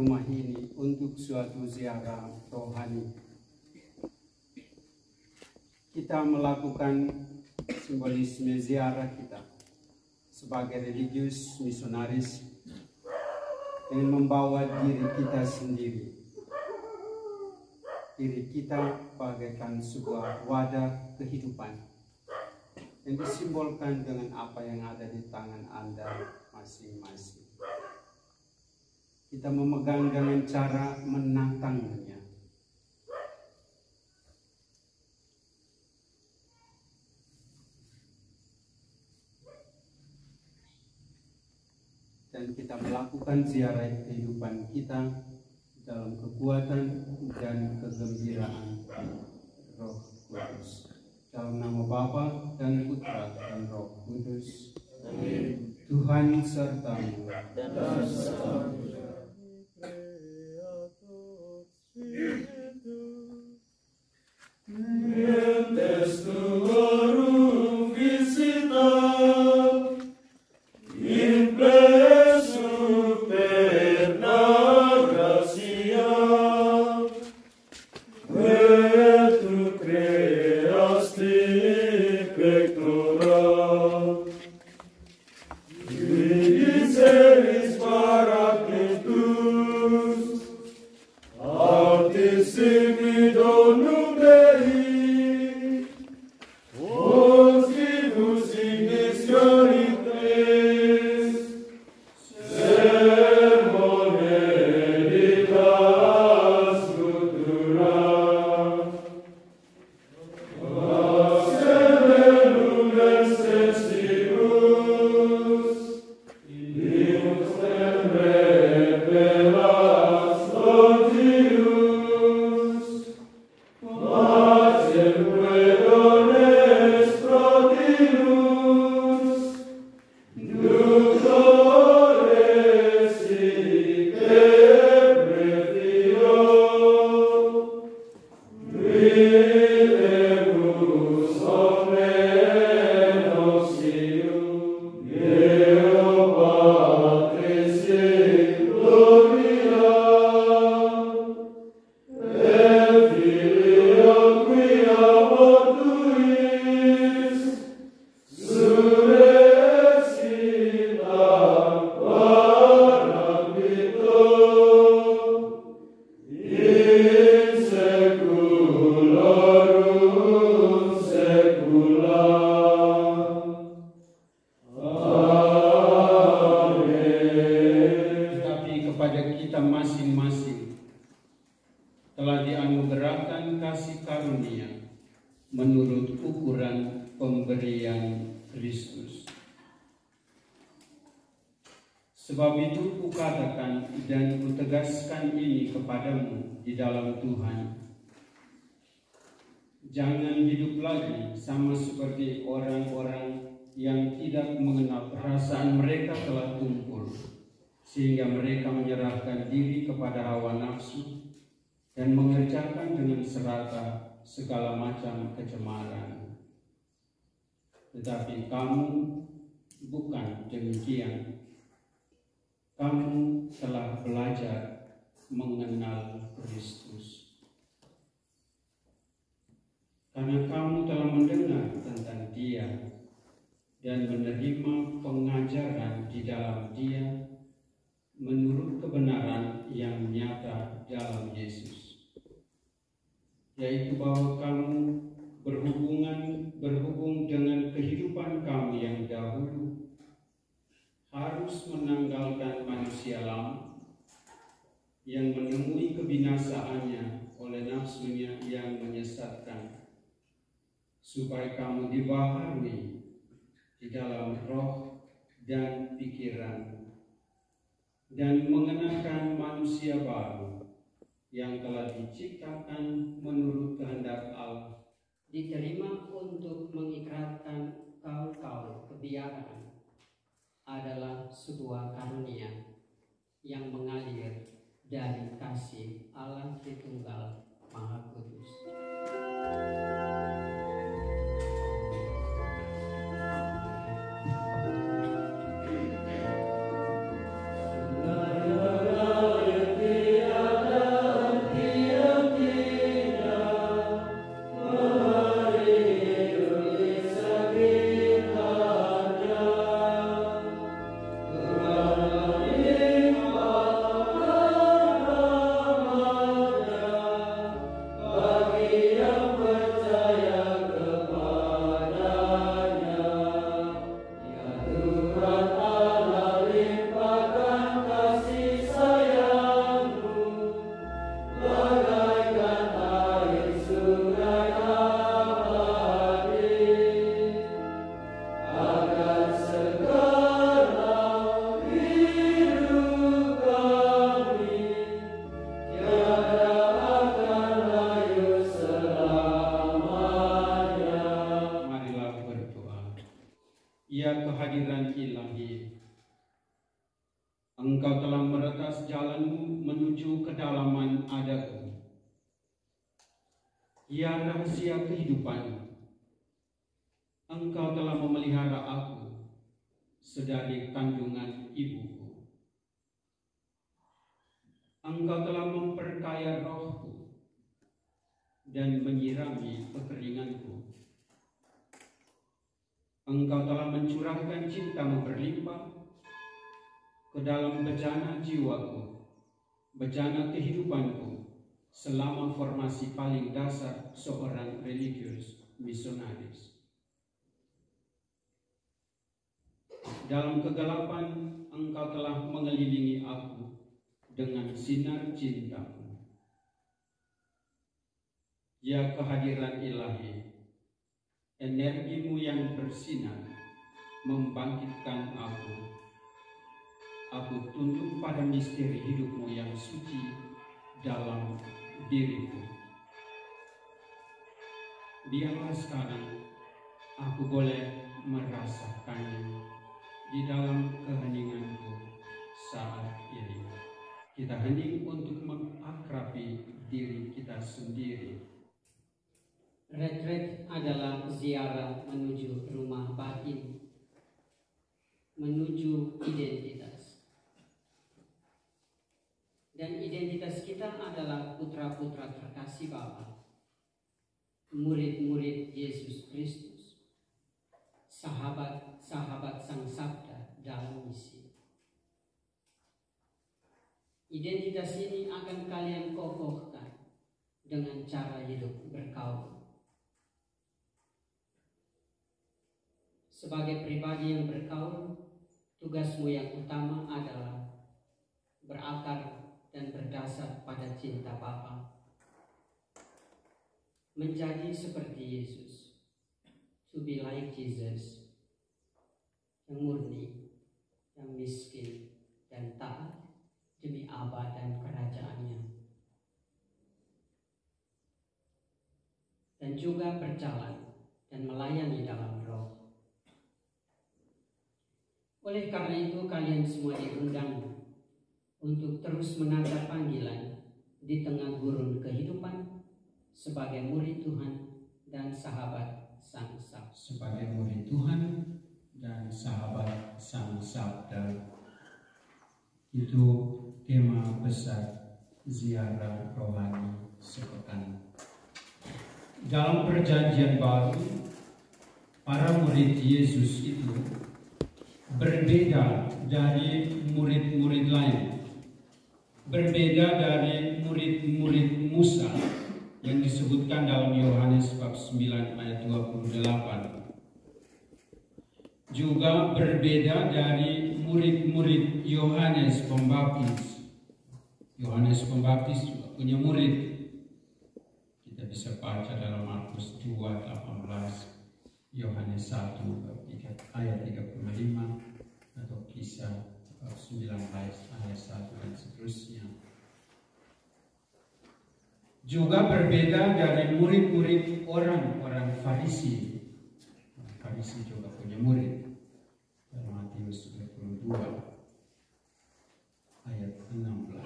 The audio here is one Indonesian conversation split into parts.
rumah ini untuk suatu ziarah rohani. Kita melakukan simbolisme ziarah kita sebagai religius misionaris dengan membawa diri kita sendiri. Diri kita bagaikan sebuah wadah kehidupan yang disimbolkan dengan apa yang ada di tangan Anda masing-masing. Kita memegang dengan cara menatangnya. Dan kita melakukan ziarah kehidupan kita dalam kekuatan dan kegembiraan Roh Kudus. Dalam nama Bapa dan Putra dan Roh Kudus. Amin. Tuhan sertamu. Dan sertamu. Sebab itu kukatakan dan kutegaskan ini kepadamu di dalam Tuhan. Jangan hidup lagi sama seperti orang-orang yang tidak mengenal perasaan mereka telah tumpul, sehingga mereka menyerahkan diri kepada hawa nafsu dan mengerjakan dengan serata segala macam kecemaran. Tetapi kamu bukan demikian. Kamu telah belajar mengenal Kristus. Karena kamu telah mendengar tentang Dia dan menerima pengajaran di dalam Dia menurut kebenaran yang nyata dalam Yesus, yaitu bahwa kamu berhubung dengan kehidupan kamu yang dahulu harus menanggalkan manusia lama yang menemui kebinasaannya oleh nafsunya yang menyesatkan, supaya kamu dibaharui di dalam roh dan pikiran, dan mengenakan manusia baru yang telah diciptakan menurut kehendak Allah, diterima untuk mengikrarkan kaul-kaul kebiasaan adalah sebuah karunia yang mengalir dari kasih Allah Tritunggal Maha Kudus. La Ya kehadiran ilahi, Engkau telah meretas jalanmu menuju kedalaman adaku. Ya rahasia kehidupan, Engkau telah memelihara aku sedari kandungan ibuku. Engkau telah memperkaya rohku dan menyirami kekeringanku. Engkau telah mencurahkan cintamu berlimpah ke dalam bejana jiwaku, bejana kehidupanku, selama formasi paling dasar seorang religius misionaris. Dalam kegelapan, Engkau telah mengelilingi aku dengan sinar cintamu. Ya kehadiran ilahi, energimu yang bersinar membangkitkan aku. Aku tunduk pada misteri hidupmu yang suci dalam diriku. Biarlah sekarang aku boleh merasakannya di dalam keheninganku saat ini. Kita hening untuk mengakrabi diri kita sendiri. Retret adalah ziarah menuju rumah batin, menuju identitas. Dan identitas kita adalah putra-putra terkasih Bapa, murid-murid Yesus Kristus, sahabat-sahabat Sang Sabda dalam misi. Identitas ini akan kalian kokohkan dengan cara hidup berkaul. Sebagai pribadi yang berkaul, tugasmu yang utama adalah berakar dan berdasar pada cinta Bapa. Menjadi seperti Yesus, to be like Jesus, yang murni, yang miskin, dan taat demi Aba dan kerajaannya. Dan juga berjalan dan melayani dalam roh. Oleh karena itu kalian semua diundang untuk terus menatap panggilan di tengah gurun kehidupan sebagai murid Tuhan dan sahabat Sang Sabda. Sebagai murid Tuhan dan sahabat Sang Sabda, itu tema besar ziarah rohani sepekan. Dalam perjanjian baru, para murid Yesus itu berbeda dari murid-murid lain. Berbeda dari murid-murid Musa yang disebutkan dalam Yohanes bab 9 ayat 28. Juga berbeda dari murid-murid Yohanes Pembaptis. Yohanes Pembaptis juga punya murid. Kita bisa baca dalam Markus 2:18, Yohanes 1 ayat 35, atau Kisah 19 ayat 1 dan seterusnya. Juga berbeda dari murid-murid orang-orang Farisi. Farisi juga punya murid. Dalam Matius 22 ayat 16.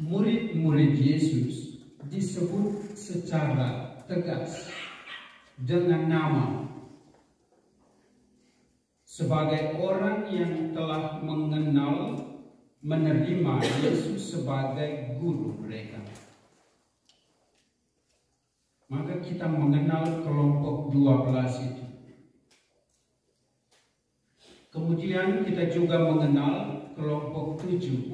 Murid-murid Yesus disebut secara tegas dengan nama sebagai orang yang telah mengenal, menerima Yesus sebagai guru mereka. Maka kita mengenal kelompok 12 itu. Kemudian kita juga mengenal kelompok 70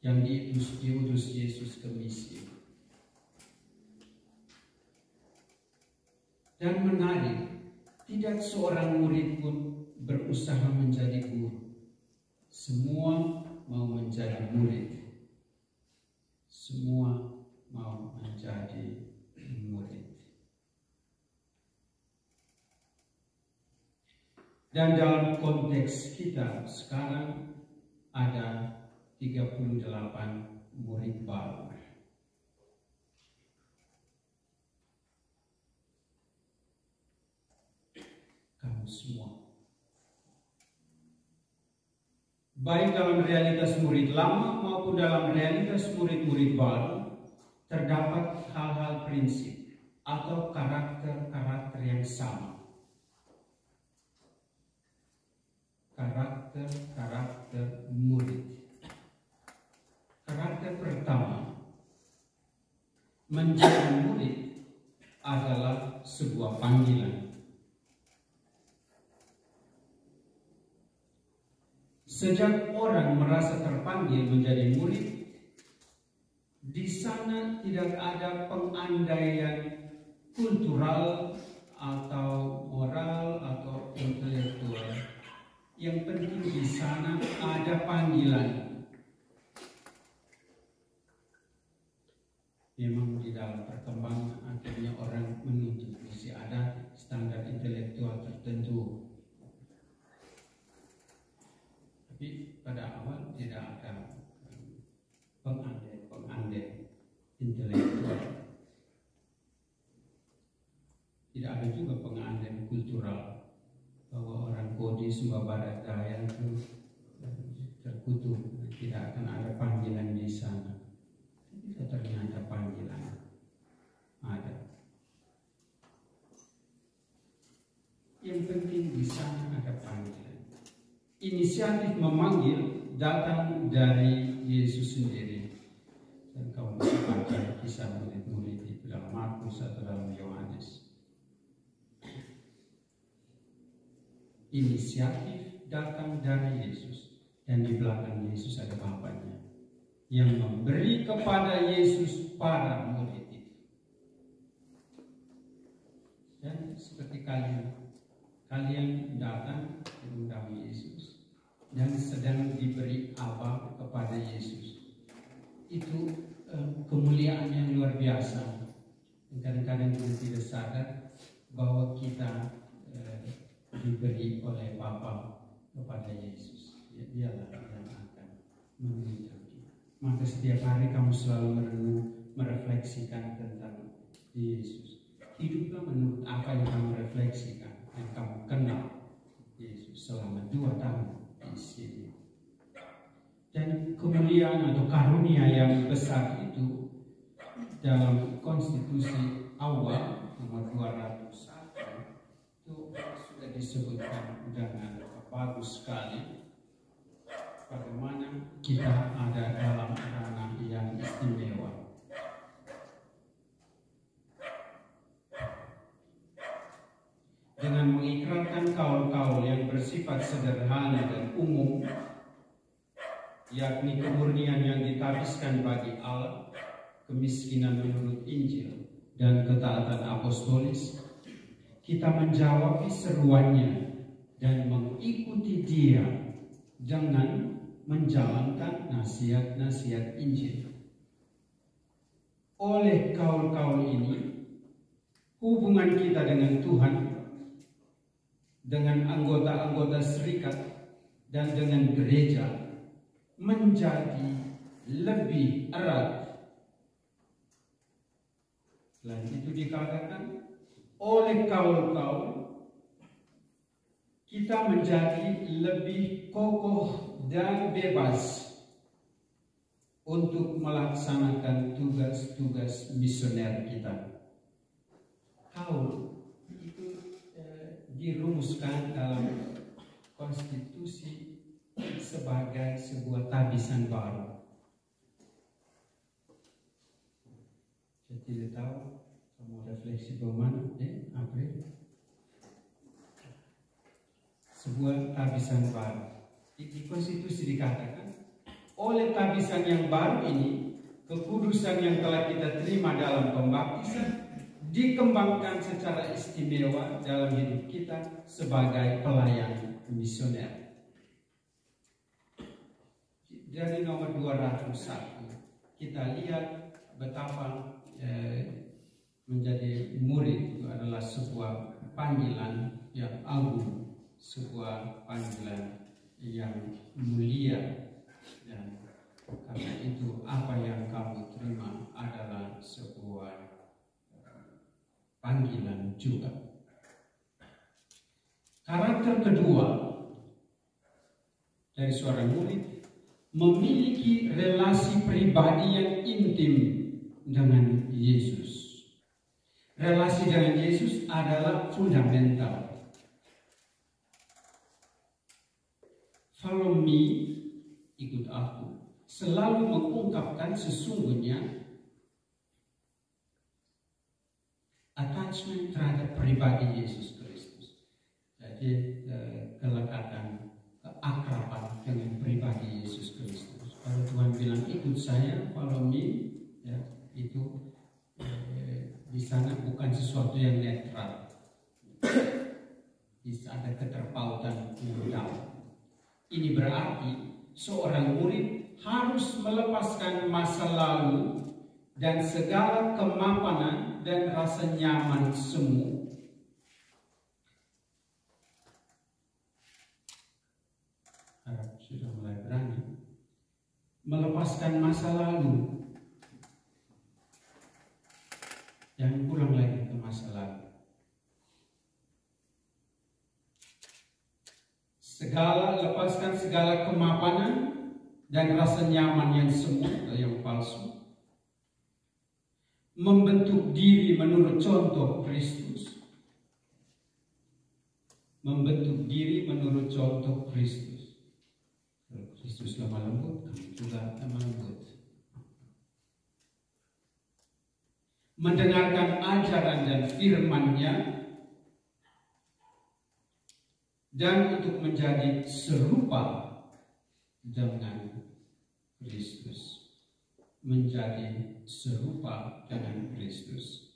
yang diutus Yesus ke misi. Dan menarik, tidak seorang murid pun berusaha menjadi guru. Semua mau menjadi murid. Semua mau menjadi murid. Dan dalam konteks kita sekarang ada 38 murid baru. semua. Baik dalam realitas murid lama maupun dalam realitas murid-murid baru, terdapat hal-hal prinsip atau karakter-karakter yang sama. Karakter-karakter murid. Karakter pertama, menjadi murid adalah sebuah panggilan. Sejak orang merasa terpanggil menjadi murid, di sana tidak ada pengandaian kultural atau moral atau intelektual. Yang penting di sana ada panggilan. Memang di dalam perkembangan akhirnya orang menuntut mesti ada standar intelektual tertentu. Tapi pada awal tidak ada pengandai intelektual. Tidak ada juga pengandai kultural bahwa orang Kodi Sumba Barat Daya itu terkutuk, tidak akan ada panggilan di sana. Itu ternyata panggilan ada. Yang penting di sana ada panggilan. Inisiatif memanggil datang dari Yesus sendiri. Dan kalau bisa baca kisah murid-murid itu dalam Markus atau dalam Yohanes. Inisiatif datang dari Yesus, dan di belakang Yesus ada Bapaknya yang memberi kepada Yesus para murid itu. Dan seperti kalian datang mengundang Yesus dan sedang diberi apa kepada Yesus. Itu kemuliaan yang luar biasa. Kadang-kadang kita tidak sadar bahwa kita diberi oleh Bapa kepada Yesus. Dialah yang akan menunjang kita. Maka setiap hari kamu selalu merenung, merefleksikan tentang Yesus. Hiduplah menurut apa yang kamu refleksikan. Yang kamu kenal Yesus selama 2 tahun di sini. Dan kemuliaan atau karunia yang besar itu dalam konstitusi awal nomor 201 itu sudah disebutkan dengan bagus sekali bagaimana kita ada dalam ranah yang istimewa. Dengan mengikrarkan kaul-kaul yang bersifat sederhana dan umum, yakni kemurnian yang ditabiskan bagi Allah, kemiskinan menurut Injil, dan ketaatan apostolis, kita menjawab seruannya dan mengikuti Dia dengan menjalankan nasihat-nasihat Injil. Oleh kaul-kaul ini, hubungan kita dengan Tuhan, dengan anggota-anggota serikat, dan dengan gereja menjadi lebih erat. Selain itu dikatakan, oleh kaul-kaul kita menjadi lebih kokoh dan bebas untuk melaksanakan tugas-tugas misioner kita. Kaul itu dirumuskan dalam konstitusi sebagai sebuah tabisan baru. Saya tidak tahu kamu refleksi bagaimana, April. Sebuah tabisan baru. Di konstitusi dikatakan, oleh tabisan yang baru ini, kekudusan yang telah kita terima dalam pembaptisan dikembangkan secara istimewa dalam hidup kita sebagai pelayan misioner. Dari nomor 201 kita lihat betapa menjadi murid itu adalah sebuah panggilan yang agung, sebuah panggilan yang mulia, dan karena itu apa yang kamu terima adalah sebuah panggilan juga. Karakter kedua dari seorang murid, memiliki relasi pribadi yang intim dengan Yesus. Relasi dengan Yesus adalah fundamental. Follow me, ikut aku, selalu mengungkapkan sesungguhnya attachment terhadap pribadi Yesus Kristus. Jadi kelekatan, keakraban dengan pribadi Yesus Kristus. Kalau Tuhan bilang ikut saya, follow me, ya, itu di sana bukan sesuatu yang netral. Bisa ada keterpautan yang jauh. Ini berarti seorang murid harus melepaskan masa lalu dan segala kemapanan dan rasa nyaman semu. Harap sudah mulai berani melepaskan masa lalu. Jangan pulang lagi ke masa lalu. Lepaskan segala kemapanan dan rasa nyaman yang semu atau yang palsu. Membentuk diri menurut contoh Kristus. Membentuk diri menurut contoh Kristus. Kalau Kristus lemah lembut, kamu juga lemah lembut. Mendengarkan ajaran dan firman-Nya, dan untuk menjadi serupa dengan Kristus. Menjadi serupa dengan Kristus.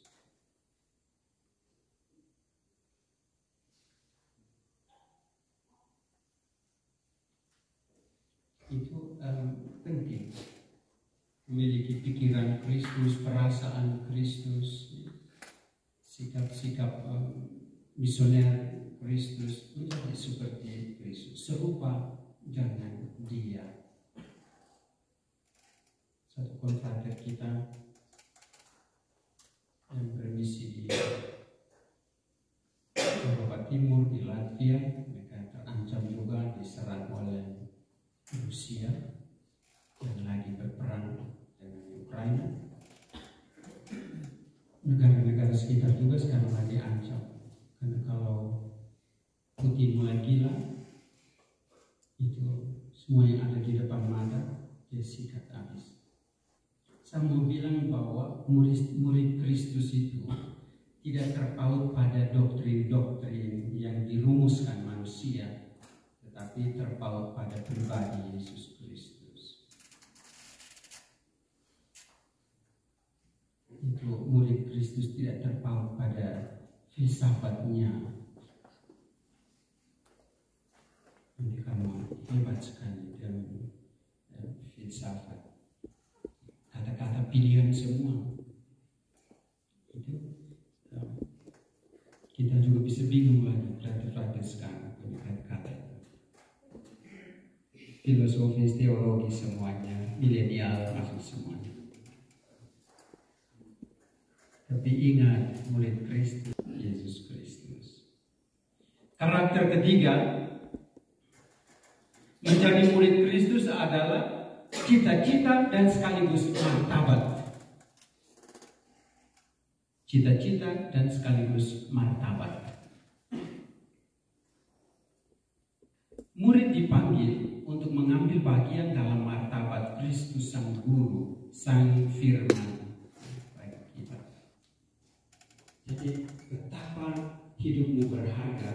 Itu penting. Memiliki pikiran Kristus, perasaan Kristus, sikap-sikap misioner Kristus, menjadi seperti Kristus, serupa dengan Dia. Satu konfrater kita yang bermisi di Eropa Timur, di Latvia, mereka terancam juga diserang oleh Rusia dan lagi berperang dengan Ukraina. Negara-negara sekitar juga sekarang lagi ancam, karena kalau Putin mulai gila, itu semua yang ada di depan mata dia sikat habis. Saya mau bilang bahwa murid Kristus itu tidak terpaut pada doktrin-doktrin yang dirumuskan manusia, tetapi terpaut pada pribadi Yesus Kristus. Itu murid Kristus tidak terpaut pada filsafatnya. Nanti kamu hebat sekali dalam filsafat. Kata-kata pilihan semua. Itu kita juga bisa bingung lagi praktek-praktek sekarang punya kata-kata itu. Filosofis, teologi semuanya, milenial masuk semuanya. Tapi ingat, murid Kristus, Yesus Kristus. Karakter ketiga, menjadi murid Kristus adalah cita-cita dan sekaligus martabat. Cita-cita dan sekaligus martabat. Murid dipanggil untuk mengambil bagian dalam martabat Kristus Sang Guru, Sang Firman bagi kita. Jadi betapa hidupmu berharga.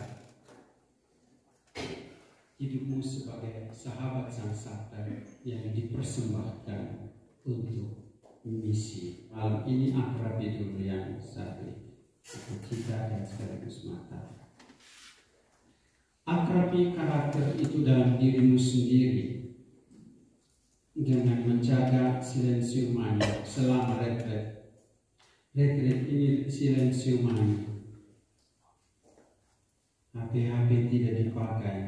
Hidupmu sebagai sahabat Sang Sabda yang dipersembahkan untuk misi. Malam ini akrabi dulu yang satu, cita dan sekaligus mata. Akrabi karakter itu dalam dirimu sendiri dengan menjaga silensiumani selama retret. Retret ini silensiumani. HP tidak dipakai.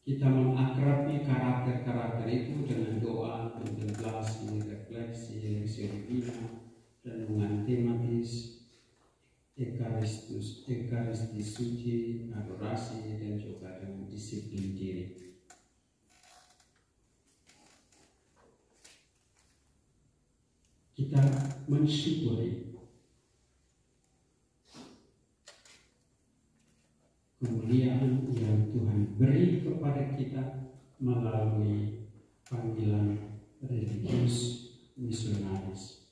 Kita mengakrabi karakter-karakter itu dengan doa, kontemplasi, refleksi, leksi divina, renungan tematis, Ekaristi suci, adorasi, dan juga dengan disiplin diri. Kita mensyukuri kemuliaan yang Tuhan beri kepada kita melalui panggilan religius misionaris.